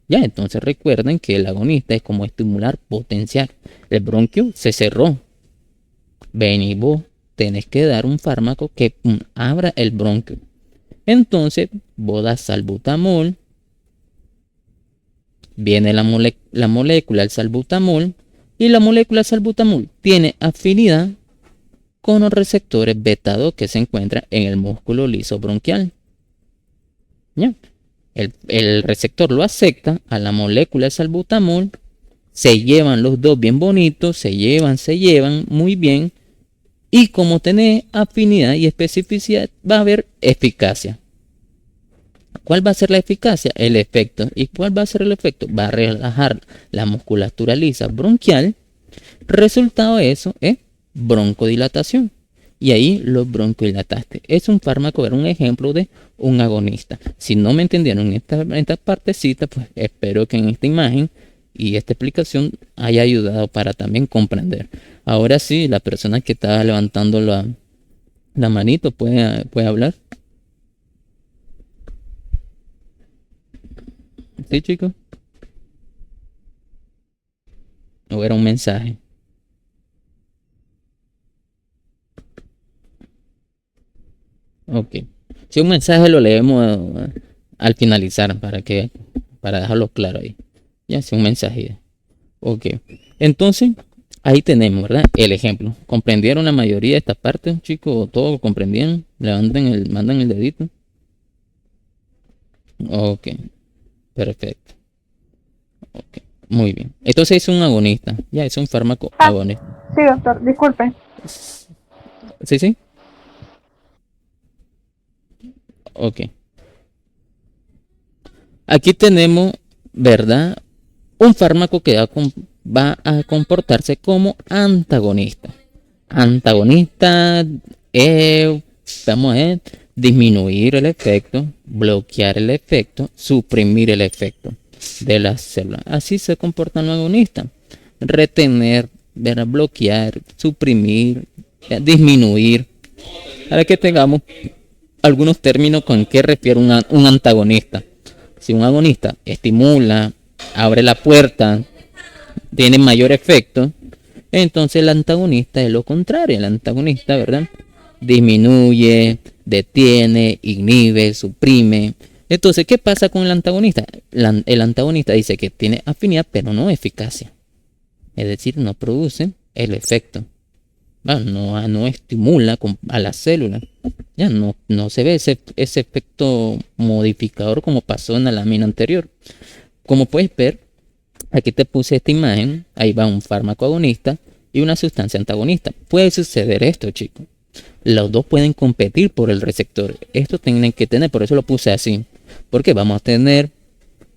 Ya, entonces recuerden que el agonista es como estimular, potenciar. El bronquio se cerró. Ven y vos tenés que dar un fármaco que abra el bronquio. Entonces, vos das salbutamol. Viene la molécula del salbutamol. Y la molécula del salbutamol tiene afinidad con los receptores beta 2 que se encuentran en el músculo liso bronquial. ¿Ya? El receptor lo acepta a la molécula de salbutamol. Se llevan los dos bien bonitos. Se llevan muy bien. Y como tenés afinidad y especificidad, va a haber eficacia. ¿Cuál va a ser la eficacia? El efecto. ¿Y cuál va a ser el efecto? Va a relajar la musculatura lisa bronquial. Resultado de eso es broncodilatación. Y ahí lo broncodilataste. Es un fármaco, era un ejemplo de un agonista. Si no me entendieron en esta partecita, pues espero que en esta imagen y esta explicación haya ayudado para también comprender. Ahora sí, la persona que estaba levantando la manito puede hablar. ¿Sí, chicos? ¿O era un mensaje? Ok. Si un mensaje lo leemos al finalizar para dejarlo claro ahí. Ya, si un mensaje. Ok. Entonces, ahí tenemos, ¿verdad? El ejemplo. ¿Comprendieron la mayoría de esta parte, chicos? ¿Todos comprendieron? Mandan el dedito. Ok. Perfecto. Ok. Muy bien. Entonces es un agonista. Ya, es un fármaco agonista. Sí, doctor, disculpe. ¿Sí, sí? Ok. Aquí tenemos, ¿verdad? Un fármaco que va a comportarse como antagonista. Antagonista es, vamos a ver, disminuir el efecto, bloquear el efecto, suprimir el efecto de las células. Así se comportan los agonistas. Retener, bloquear, suprimir, disminuir. Para que tengamos algunos términos con qué refiere un antagonista. Si un agonista estimula, abre la puerta, tiene mayor efecto, entonces el antagonista es lo contrario. El antagonista, ¿verdad? Disminuye, detiene, inhibe, suprime. Entonces, ¿qué pasa con el antagonista? El antagonista dice que tiene afinidad, pero no eficacia. Es decir, no produce el efecto. No estimula a la célula. Ya no se ve ese efecto modificador como pasó en la lámina anterior. Como puedes ver, aquí te puse esta imagen. Ahí va un fármaco agonista y una sustancia antagonista. Puede suceder esto, chicos. Los dos pueden competir por el receptor. Esto tienen que tener, por eso lo puse así. Porque vamos a tener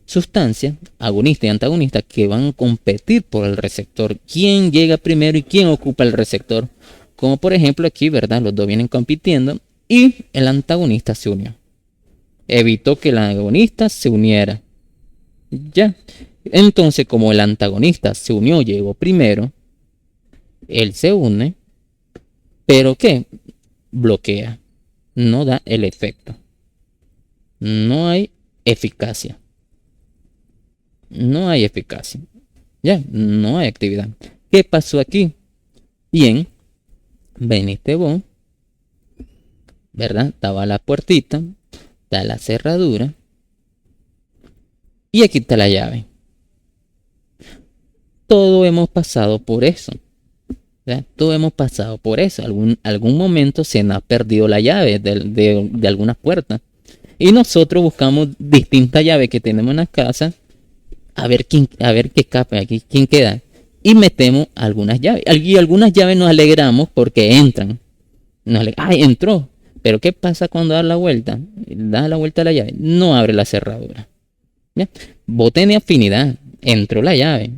sustancias, agonista y antagonista, que van a competir por el receptor. ¿Quién llega primero y quién ocupa el receptor? Como por ejemplo aquí, ¿verdad? Los dos vienen compitiendo y el antagonista se unió. Evitó que el agonista se uniera. Ya. Entonces, como el antagonista se unió, llegó primero, él se une, pero ¿qué? Bloquea. No da el efecto. No hay eficacia. No hay eficacia. Ya, no hay actividad. ¿Qué pasó aquí? Bien, veniste vos, ¿verdad? Estaba la puertita, está la cerradura y aquí está la llave. Todos hemos pasado por eso. ¿Verdad? Todos hemos pasado por eso. Algún momento se nos ha perdido la llave de algunas puertas. Y nosotros buscamos distintas llaves que tenemos en la casa a ver qué escapa aquí, quién queda. Y metemos algunas llaves. Y algunas llaves nos alegramos porque entran. ¡Ay, entró! Pero ¿qué pasa cuando da la vuelta? Da la vuelta a la llave. No abre la cerradura. ¿Ya? Vos tenés afinidad. Entró la llave.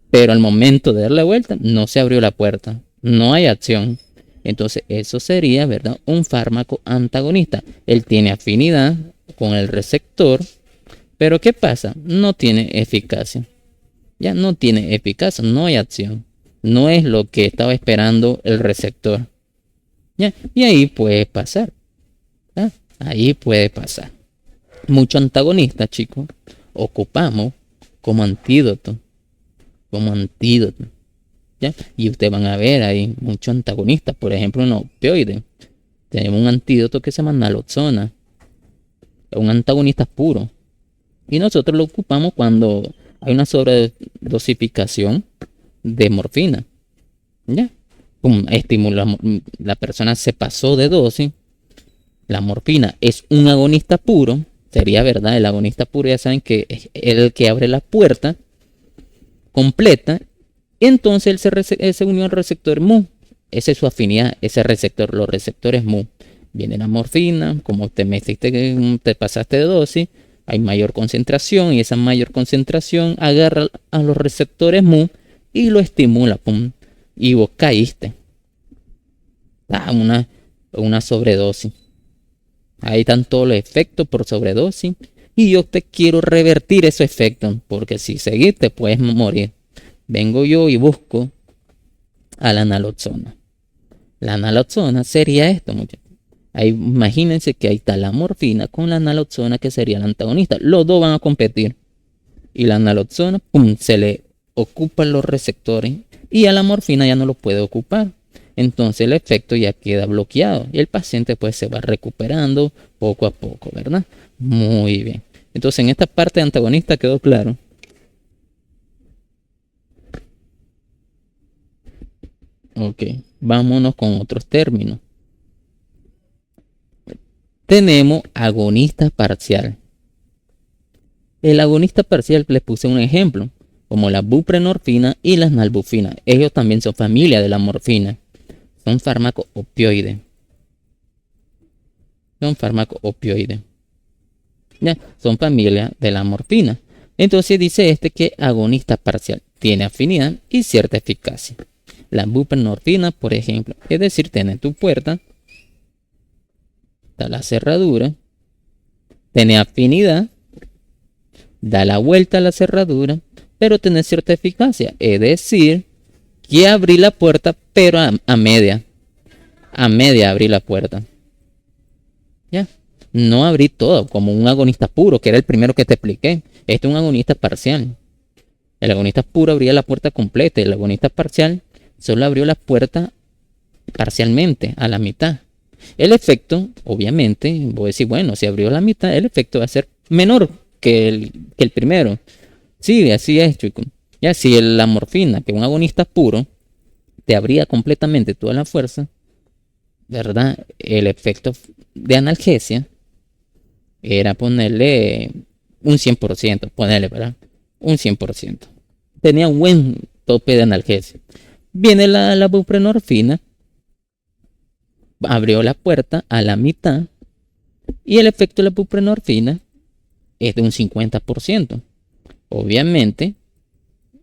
Pero al momento de dar la vuelta no se abrió la puerta. No hay acción. Entonces eso sería, ¿verdad?, un fármaco antagonista. Él tiene afinidad con el receptor, pero ¿qué pasa? No tiene eficacia. Ya no tiene eficacia, no hay acción. No es lo que estaba esperando el receptor. ¿Ya? Y ahí puede pasar. ¿Ya? Ahí puede pasar. Mucho antagonista, chicos, ocupamos como antídoto. Como antídoto. ¿Ya? Y ustedes van a ver ahí muchos antagonistas. Por ejemplo, en opioides. Tenemos un antídoto que se llama naloxona. Es un antagonista puro. Y nosotros lo ocupamos cuando hay una sobredosificación de morfina. ¿Ya? Pum, estimula, la persona se pasó de dosis. La morfina es un agonista puro. Sería verdad, el agonista puro ya saben que es el que abre la puerta completa. Entonces él se unió al receptor mu. Esa es su afinidad, ese receptor, los receptores mu. Viene la morfina, como te metiste, te pasaste de dosis, hay mayor concentración y esa mayor concentración agarra a los receptores mu y lo estimula, pum, y vos caíste. Una sobredosis. Ahí están todos los efectos por sobredosis y yo te quiero revertir esos efectos porque si seguís te puedes morir. Vengo yo y busco a la naloxona. La naloxona sería esto, muchachos. Ahí, imagínense que ahí está la morfina con la naloxona que sería la antagonista. Los dos van a competir. Y la naloxona, pum, se le ocupan los receptores y a la morfina ya no lo puede ocupar. Entonces el efecto ya queda bloqueado y el paciente pues se va recuperando poco a poco, ¿verdad? Muy bien. Entonces en esta parte antagonista quedó claro. Ok, vámonos con otros términos. Tenemos agonista parcial. El agonista parcial, les puse un ejemplo, como la buprenorfina y las nalbufinas. Ellos también son familia de la morfina. Son fármacos opioides. Ya, son familia de la morfina. Entonces dice este que agonista parcial tiene afinidad y cierta eficacia. La buprenorfina, por ejemplo, es decir, tiene tu puerta, da la cerradura, tiene afinidad, da la vuelta a la cerradura, pero tiene cierta eficacia. Es decir, que abrí la puerta, pero a media. A media abrí la puerta. Ya. No abrí todo, como un agonista puro, que era el primero que te expliqué. Este es un agonista parcial. El agonista puro abría la puerta completa. El agonista parcial solo abrió la puerta parcialmente, a la mitad. El efecto, obviamente, voy a decir, bueno, si abrió la mitad, el efecto va a ser menor que el primero. Sí, así es, chicos. Ya, si la morfina, que es un agonista puro, te abría completamente toda la fuerza, ¿verdad? El efecto de analgesia era ponerle un 100%, ponerle, ¿verdad? Un 100%. Tenía un buen tope de analgesia. Viene la buprenorfina, abrió la puerta a la mitad y el efecto de la buprenorfina es de un 50%. Obviamente,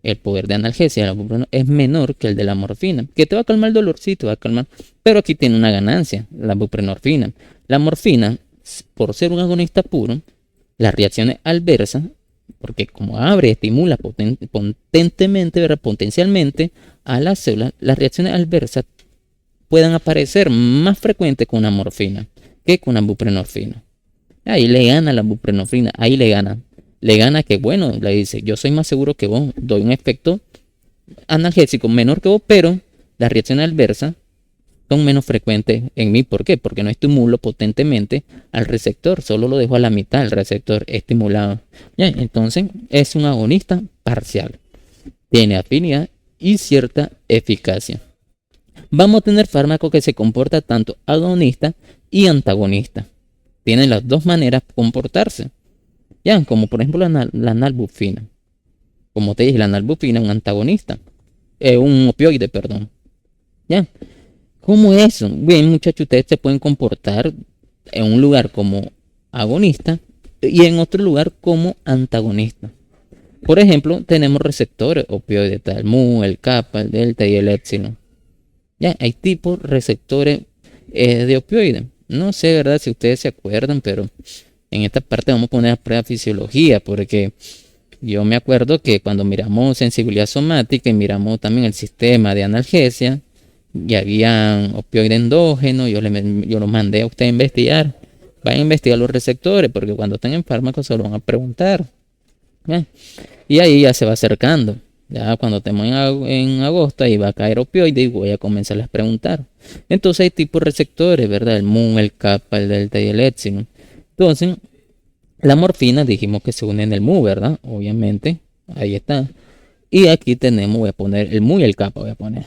el poder de analgesia de la buprenorfina es menor que el de la morfina, que te va a calmar el dolor, sí, te va a calmar, pero aquí tiene una ganancia, la buprenorfina. La morfina, por ser un agonista puro, las reacciones adversas, porque como abre, estimula potentemente, potencialmente a las células, las reacciones adversas puedan aparecer más frecuentes con una morfina que con una buprenorfina. Ahí le gana la buprenorfina, ahí le gana. Le gana que, bueno, le dice, yo soy más seguro que vos, doy un efecto analgésico menor que vos, pero las reacciones adversas son menos frecuentes en mí. ¿Por qué? Porque no estimulo potentemente al receptor, solo lo dejo a la mitad del receptor estimulado. ¿Ya? Entonces es un agonista parcial. Tiene afinidad y cierta eficacia. Vamos a tener fármacos que se comportan tanto agonista y antagonista. Tienen las dos maneras de comportarse. Ya, como por ejemplo la nalbufina. Como te dije, la nalbufina es un antagonista. Un opioide, perdón. Ya. ¿Cómo es eso? Bien, muchachos, ustedes se pueden comportar en un lugar como agonista y en otro lugar como antagonista. Por ejemplo, tenemos receptores opioides, el mu, el kappa, el delta y el epsilon. Ya, hay tipos receptores de opioides. No sé, ¿verdad? Si ustedes se acuerdan, pero en esta parte vamos a poner a prueba fisiología, porque yo me acuerdo que cuando miramos sensibilidad somática y miramos también el sistema de analgesia, y había opioide endógeno, yo lo mandé a usted a investigar. Vayan a investigar los receptores, porque cuando están en fármacos se lo van a preguntar. ¿Ya? Y ahí ya se va acercando. Ya cuando estemos en agosto, ahí va a caer opioide y voy a comenzar a preguntar. Entonces hay tipos receptores, ¿verdad? El mu, el kappa, el delta y el epsilon. Entonces, la morfina dijimos que se une en el mu, ¿verdad? Obviamente, ahí está. Y aquí tenemos, voy a poner el mu y el kappa, voy a poner.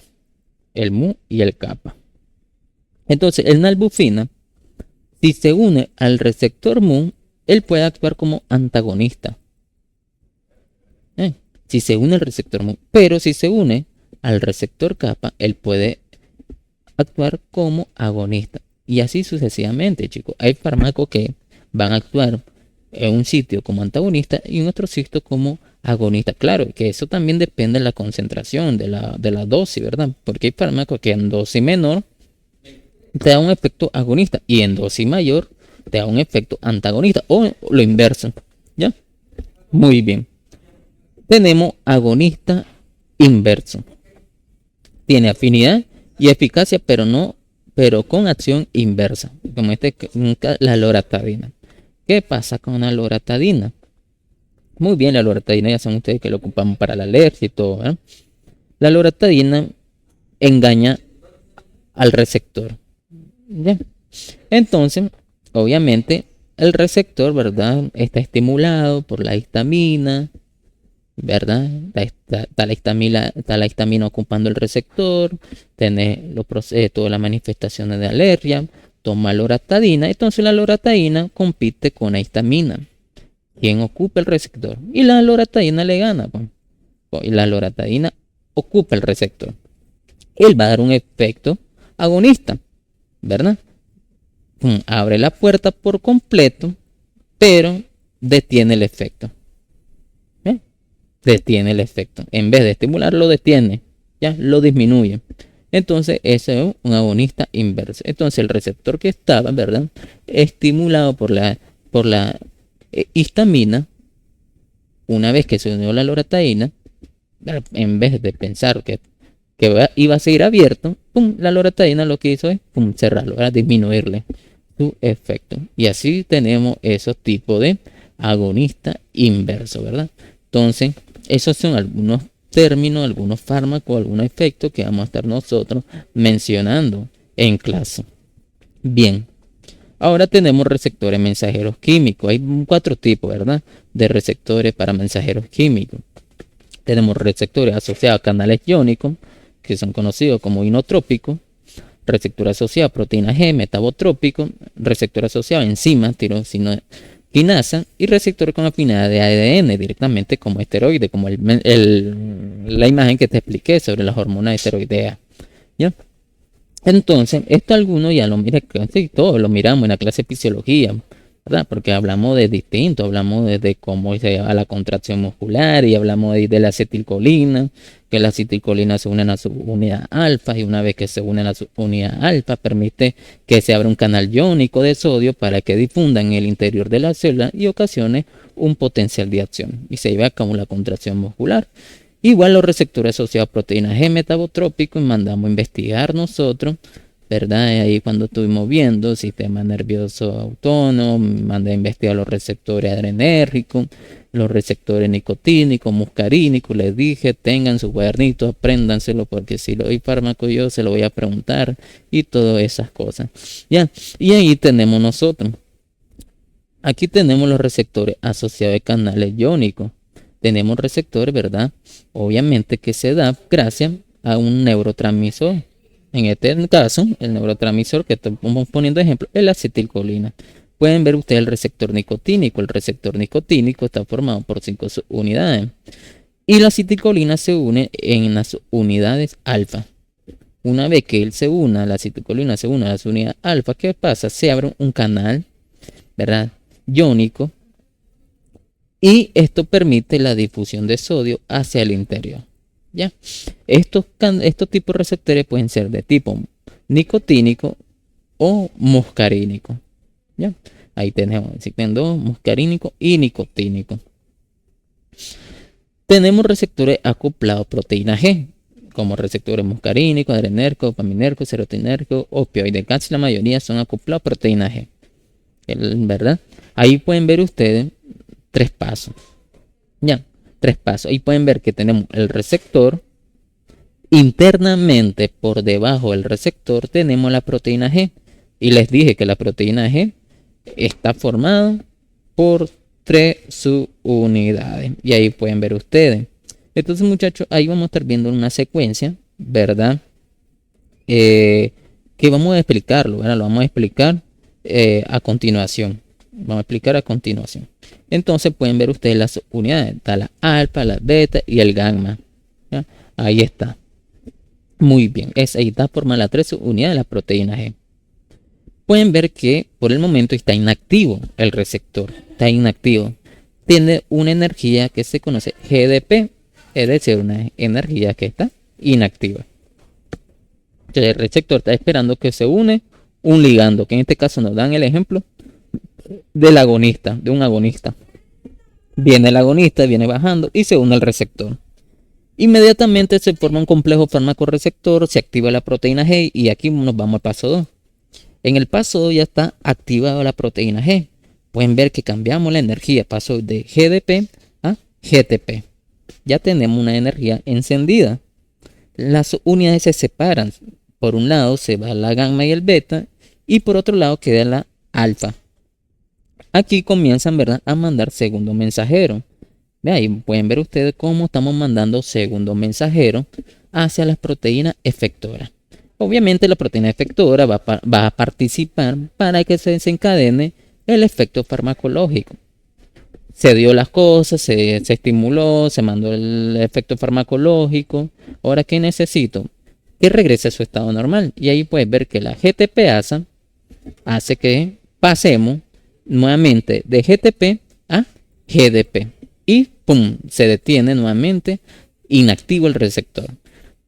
El mu y el kappa. Entonces, el nalbufina, si se une al receptor mu, él puede actuar como antagonista. Si se une al receptor mu, pero si se une al receptor kappa, él puede actuar como agonista. Y así sucesivamente, chicos. Hay fármacos que van a actuar en un sitio como antagonista y en otro sitio como agonista. Claro que eso también depende de la concentración, de la dosis, ¿verdad? Porque hay fármacos que en dosis menor te da un efecto agonista y en dosis mayor te da un efecto antagonista o lo inverso. ¿Ya? Muy bien. Tenemos agonista inverso. Tiene afinidad y eficacia, pero con acción inversa, como la loratadina. ¿Qué pasa con la loratadina? Muy bien, la loratadina ya saben ustedes que lo ocupamos para la alergia y todo, ¿verdad? La loratadina engaña al receptor. ¿Ya? Entonces, obviamente, el receptor, ¿verdad? Está estimulado por la histamina, ¿verdad? Está la histamina ocupando el receptor, tiene todas las manifestaciones de alergia, toma loratadina, entonces la loratadina compite con la histamina. ¿Quién ocupa el receptor? Y la loratadina le gana, pues. Y la loratadina ocupa el receptor. Él va a dar un efecto agonista, ¿verdad? Abre la puerta por completo, pero detiene el efecto. Detiene el efecto. En vez de estimularlo, detiene. Ya lo disminuye. Entonces, ese es un agonista inverso. Entonces, el receptor que estaba, ¿verdad? Estimulado por la histamina, una vez que se unió la loratadina, en vez de pensar que iba a seguir abierto, ¡pum! La loratadina lo que hizo es cerrarlo, disminuirle su efecto. Y así tenemos esos tipos de agonista inverso, ¿verdad? Entonces, esos son algunos términos, algunos fármacos, algunos efectos que vamos a estar nosotros mencionando en clase. Bien, ahora tenemos receptores mensajeros químicos. Hay 4 tipos, ¿verdad? De receptores para mensajeros químicos. Tenemos receptores asociados a canales iónicos, que son conocidos como inotrópicos. Receptor asociado a proteína G, metabotrópico. Receptor asociado a enzimas, tirosina y receptor con afinidad de ADN directamente como esteroide, como la imagen que te expliqué sobre las hormonas esteroideas. ¿Ya? Entonces, esto algunos ya lo miran, casi todos lo miramos en la clase de fisiología, ¿verdad? Porque hablamos de distinto, hablamos de cómo se lleva la contracción muscular y hablamos de la acetilcolina, que la acetilcolina se une a su unidad alfa y una vez que se une a su unidad alfa permite que se abra un canal iónico de sodio para que difunda en el interior de la célula y ocasione un potencial de acción y se lleva a cabo la contracción muscular. Igual los receptores asociados a proteínas G metabotrópicos mandamos a investigar nosotros, ¿verdad? Ahí cuando estuvimos viendo sistema nervioso autónomo, mandé a investigar los receptores adrenérgicos, los receptores nicotínicos, muscarínicos. Les dije, tengan su cuadernito, apréndanselo, porque si lo doy fármaco yo se lo voy a preguntar y todas esas cosas. Ya, y ahí tenemos nosotros. Aquí tenemos los receptores asociados a canales iónicos. Tenemos receptores, ¿verdad? Obviamente que se da gracias a un neurotransmisor. En este caso, el neurotransmisor que estamos poniendo ejemplo es la acetilcolina. Pueden ver ustedes el receptor nicotínico. El receptor nicotínico está formado por 5 unidades. Y la acetilcolina se une en las unidades alfa. Una vez que la acetilcolina se une a las unidades alfa, ¿qué pasa? Se abre un canal, ¿verdad? Iónico. Y esto permite la difusión de sodio hacia el interior. ¿ya? Estos tipos de receptores pueden ser de tipo nicotínico o muscarínico, ¿ya? Ahí tenemos, existen dos, muscarínico y nicotínico. Tenemos receptores acoplados a proteína G, como receptores muscarínicos, adrenérgicos, dopaminérgicos, serotoninérgicos, opioides. Casi la mayoría son acoplados a proteína G, ¿verdad? Ahí pueden ver ustedes tres pasos. Ya, tres pasos. Ahí pueden ver que tenemos el receptor. Internamente, por debajo del receptor, tenemos la proteína G. Y les dije que la proteína G está formada por 3 subunidades. Y ahí pueden ver ustedes. Entonces, muchachos, ahí vamos a estar viendo una secuencia, ¿verdad? Que vamos a explicarlo, ¿verdad? Lo vamos a explicar a continuación. Vamos a explicar a continuación. Entonces pueden ver ustedes las unidades. Está la alfa, la beta y el gamma. ¿Ya? Ahí está. Muy bien. Ahí está formada las 3 unidades de la proteína G. Pueden ver que por el momento está inactivo el receptor. Está inactivo. Tiene una energía que se conoce GDP. Es decir, una energía que está inactiva. El receptor está esperando que se une un ligando. Que en este caso nos dan el ejemplo del agonista, de un agonista. Viene el agonista, viene bajando y se une al receptor. Inmediatamente se forma un complejo fármaco-receptor, se activa la proteína G y aquí nos vamos al paso 2. En el paso 2 ya está activada la proteína G. Pueden ver que cambiamos la energía, paso de GDP a GTP. Ya tenemos una energía encendida. Las unidades se separan. Por un lado se va la gamma y el beta y por otro lado queda la alfa. Aquí comienzan, ¿verdad?, a mandar segundo mensajero. Ahí pueden ver ustedes cómo estamos mandando segundo mensajero hacia las proteínas efectoras. Obviamente la proteína efectora va a participar para que se desencadene el efecto farmacológico. Se dio las cosas, se estimuló, se mandó el efecto farmacológico. Ahora, ¿qué necesito? Que regrese a su estado normal. Y ahí puedes ver que la GTPasa hace que pasemos nuevamente de GTP a GDP. Y ¡pum!, se detiene nuevamente, inactivo el receptor.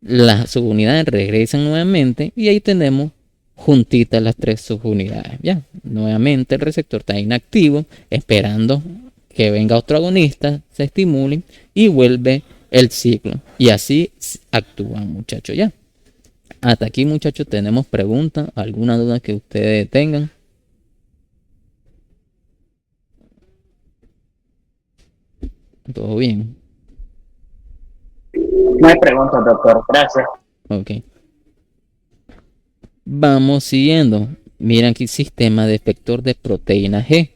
Las subunidades regresan nuevamente y ahí tenemos juntitas las 3 subunidades. Ya, nuevamente el receptor está inactivo, esperando que venga otro agonista, se estimule y vuelve el ciclo. Y así actúan, muchachos. Ya. Hasta aquí, muchachos, tenemos preguntas, alguna duda que ustedes tengan. Todo bien. No hay preguntas, doctor. Gracias. Ok. Vamos siguiendo. Miren aquí sistema de efector de proteína G.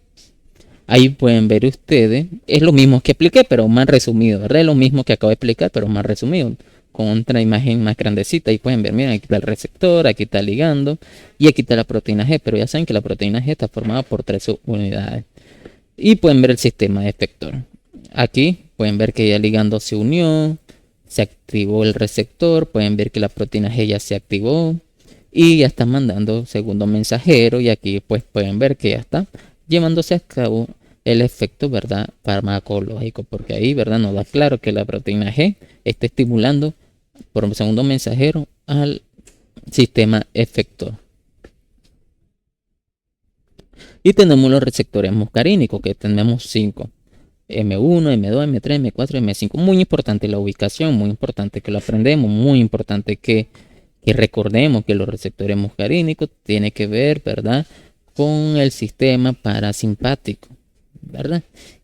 Ahí pueden ver ustedes. Es lo mismo que expliqué, pero más resumido, ¿verdad? Es lo mismo que acabo de explicar, pero más resumido. Con otra imagen más grandecita. Ahí pueden ver, miren, aquí está el receptor, aquí está el ligando y aquí está la proteína G. Pero ya saben que la proteína G está formada por 3 subunidades. Y pueden ver el sistema de efector. Aquí pueden ver que ya el ligando se unió, se activó el receptor, pueden ver que la proteína G ya se activó y ya está mandando segundo mensajero y aquí pues pueden ver que ya está llevándose a cabo el efecto, ¿verdad?, farmacológico, porque ahí, ¿verdad?, nos da claro que la proteína G está estimulando por un segundo mensajero al sistema efector. Y tenemos los receptores muscarínicos, que tenemos 5. M1, M2, M3, M4, M5. Muy importante la ubicación, muy importante que lo aprendemos, muy importante que recordemos que los receptores muscarínicos tienen que ver, ¿verdad?, con el sistema parasimpático, ¿verdad?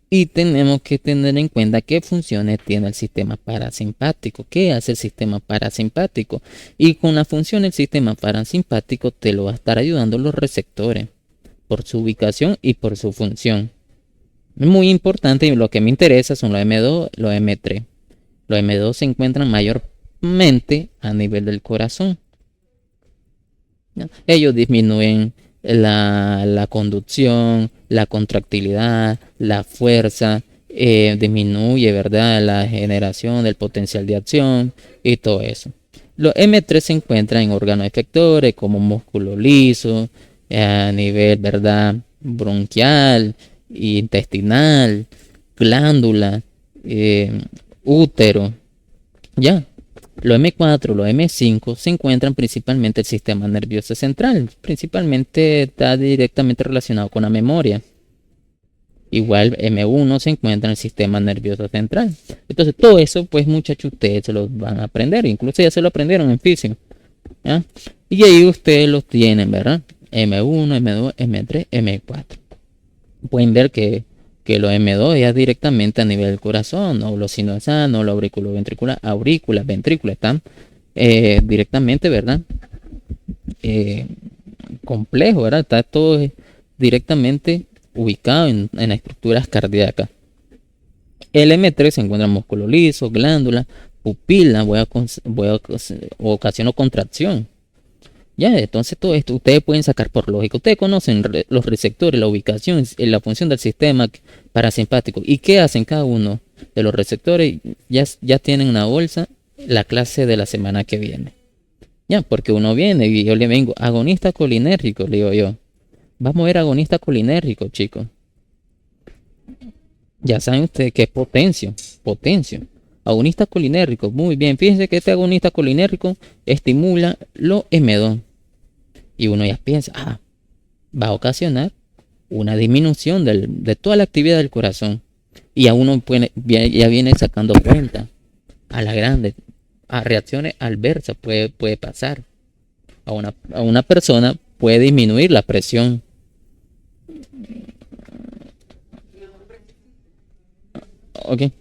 Y tenemos que tener en cuenta qué funciones tiene el sistema parasimpático, qué hace el sistema parasimpático. Y con la función del sistema parasimpático te lo va a estar ayudando los receptores por su ubicación y por su función. Muy importante, y lo que me interesa son los M2, los M3. Los M2 se encuentran mayormente a nivel del corazón. Ellos disminuyen la conducción, la contractilidad, la fuerza, disminuye, ¿verdad?, la generación del potencial de acción y todo eso. Los M3 se encuentran en órganos efectores como músculo liso, a nivel, ¿verdad?, bronquial, intestinal, glándula, útero, ya. Los M4, los M5 se encuentran principalmente en el sistema nervioso central, principalmente está directamente relacionado con la memoria. Igual M1 se encuentra en el sistema nervioso central. Entonces todo eso, pues muchachos, ustedes se lo van a aprender, incluso ya se lo aprendieron en física, ¿ya? Y ahí ustedes los tienen, ¿verdad? M1, M2, M3, M4. Pueden ver que los M2 ya directamente a nivel del corazón, o los sinuosanos, los auriculoventricular, aurículas, ventrículas, están directamente, ¿verdad? Complejo, ¿verdad? Está todo directamente ubicado en las estructuras cardíacas. El M3 se encuentra en músculo liso, glándula, pupila, ocasionó contracción. Ya, entonces todo esto ustedes pueden sacar por lógica. Ustedes conocen los receptores, la ubicación, la función del sistema parasimpático. ¿Y qué hacen cada uno de los receptores? Ya tienen una bolsa la clase de la semana que viene. Ya, porque uno viene y yo le vengo, agonista colinérgico, le digo yo. Vamos a ver agonista colinérgico, chicos. Ya saben ustedes que es potencio. Agonista colinérgico, muy bien. Fíjense que este agonista colinérgico estimula los M2. Y uno ya piensa, va a ocasionar una disminución de toda la actividad del corazón. Y a uno ya viene sacando cuenta. A la grande, a reacciones adversas puede pasar. A una persona puede disminuir la presión. Ok.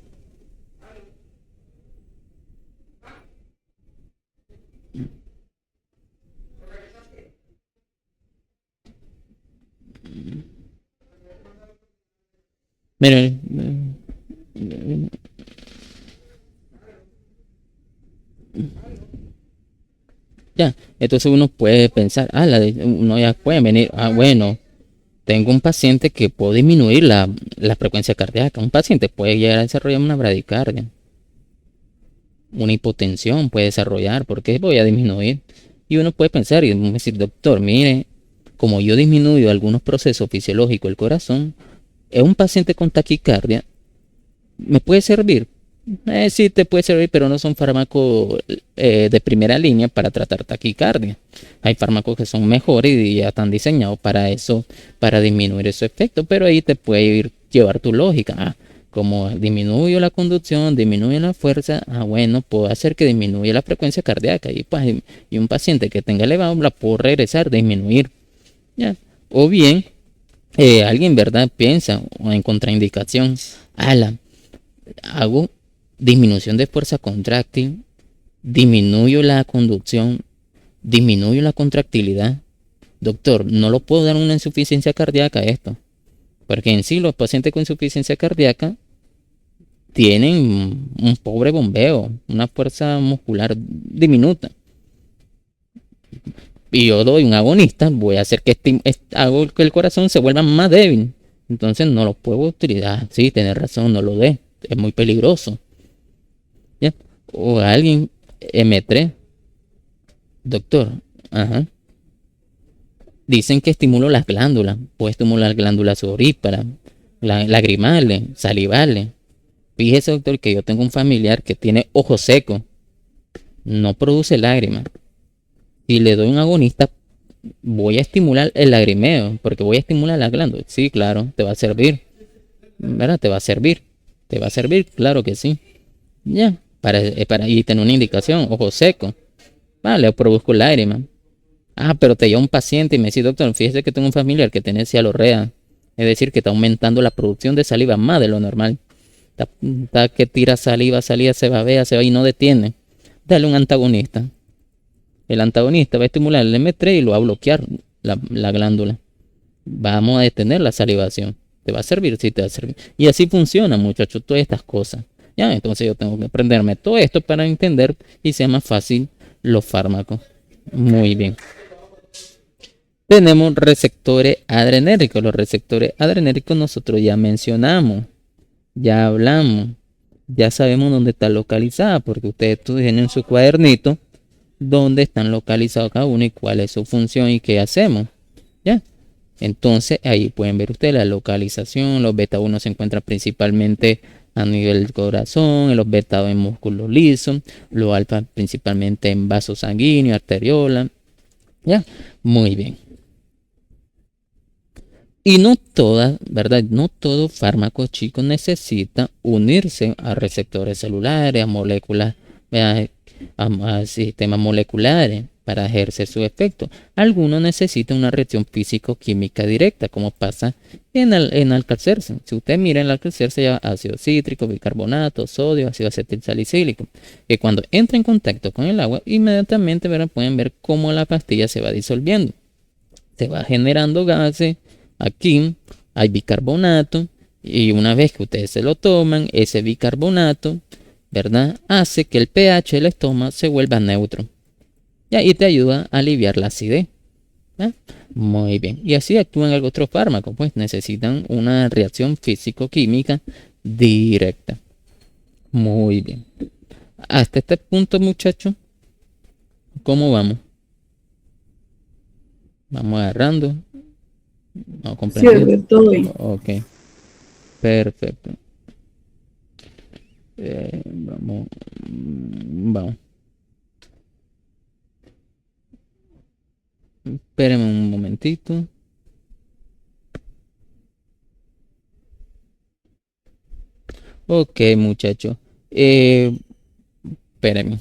Miren, ya, entonces uno puede pensar, uno ya puede venir, bueno, tengo un paciente que puede disminuir la frecuencia cardíaca, un paciente puede llegar a desarrollar una bradicardia, una hipotensión puede desarrollar, porque voy a disminuir. Y uno puede pensar y decir, doctor, mire, como yo disminuyo algunos procesos fisiológicos del corazón, es un paciente con taquicardia, ¿me puede servir? Sí, te puede servir, pero no son fármacos de primera línea para tratar taquicardia. Hay fármacos que son mejores y ya están diseñados para eso, para disminuir ese efecto, pero ahí te puede llevar tu lógica. Como disminuyo la conducción, disminuye la fuerza, bueno, puedo hacer que disminuya la frecuencia cardíaca y un paciente que tenga elevado la puedo regresar, disminuir. ¿Ya? O bien, alguien, ¿verdad? Piensa en contraindicación, hago disminución de fuerza contráctil, disminuyo la conducción, disminuyo la contractilidad. Doctor, no lo puedo dar una insuficiencia cardíaca a esto, porque en sí los pacientes con insuficiencia cardíaca tienen un pobre bombeo, una fuerza muscular diminuta. Y yo doy un agonista, voy a hacer que hago que el corazón se vuelva más débil. Entonces no lo puedo utilizar. Sí, tienes razón, no lo dé. Es muy peligroso. ¿Ya? O alguien M3. Doctor, dicen que estimulo las glándulas. Puedo estimular glándulas sudoríparas, lagrimales, salivales. Fíjese, doctor, que yo tengo un familiar que tiene ojo seco. No produce lágrimas. Si le doy un agonista, voy a estimular el lagrimeo, porque voy a estimular la glándula. Sí, claro, te va a servir. ¿Verdad? Te va a servir. Te va a servir, claro que sí. Ya, para y tener una indicación, ojo seco. Vale, produzco lágrimas. Pero te lleva un paciente y me dice, doctor, fíjese que tengo un familiar que tiene cialorrea. Es decir, que está aumentando la producción de saliva más de lo normal. Está que tira saliva, se babea, se va y no detiene. Dale un antagonista. El antagonista va a estimular el M3 y lo va a bloquear la glándula. Vamos a detener la salivación. ¿Te va a servir? Sí, te va a servir. Y así funciona, muchachos, todas estas cosas. Ya, entonces yo tengo que aprenderme todo esto para entender y sea más fácil los fármacos. Muy bien. Tenemos receptores adrenérgicos. Los receptores adrenérgicos nosotros ya mencionamos, ya hablamos, ya sabemos dónde está localizada, porque ustedes tienen en su cuadernito dónde están localizados cada uno y cuál es su función y qué hacemos. ¿Ya? Entonces ahí pueden ver ustedes la localización. Los beta 1 se encuentran principalmente a nivel del corazón, los beta en músculos lisos, los alfa principalmente en vasos sanguíneos, arteriola. ¿Ya? Muy bien. Y no todas, ¿verdad? No todo fármaco, chicos, necesita unirse a receptores celulares, a moléculas, a sistemas moleculares para ejercer su efecto. Algunos necesitan una reacción físico-química directa, como pasa en el Alcacerse. Si ustedes miran el Alcacerse, se llama ácido cítrico, bicarbonato, sodio, ácido acetilsalicílico, que cuando entra en contacto con el agua, inmediatamente, ¿verdad? Pueden ver cómo la pastilla se va disolviendo. Se va generando gases. Aquí hay bicarbonato y una vez que ustedes se lo toman, ese bicarbonato, ¿verdad? Hace que el pH del estómago se vuelva neutro. ¿Ya? Y te ayuda a aliviar la acidez. ¿Ya? Muy bien. Y así actúan otros fármacos, pues necesitan una reacción físico-química directa. Muy bien. Hasta este punto, muchachos, ¿cómo vamos? Vamos agarrando. No comprendí. Sirve todo bien. Ok. Perfecto. Vamos. Espérenme un momentito. Ok, muchachos. Espérenme.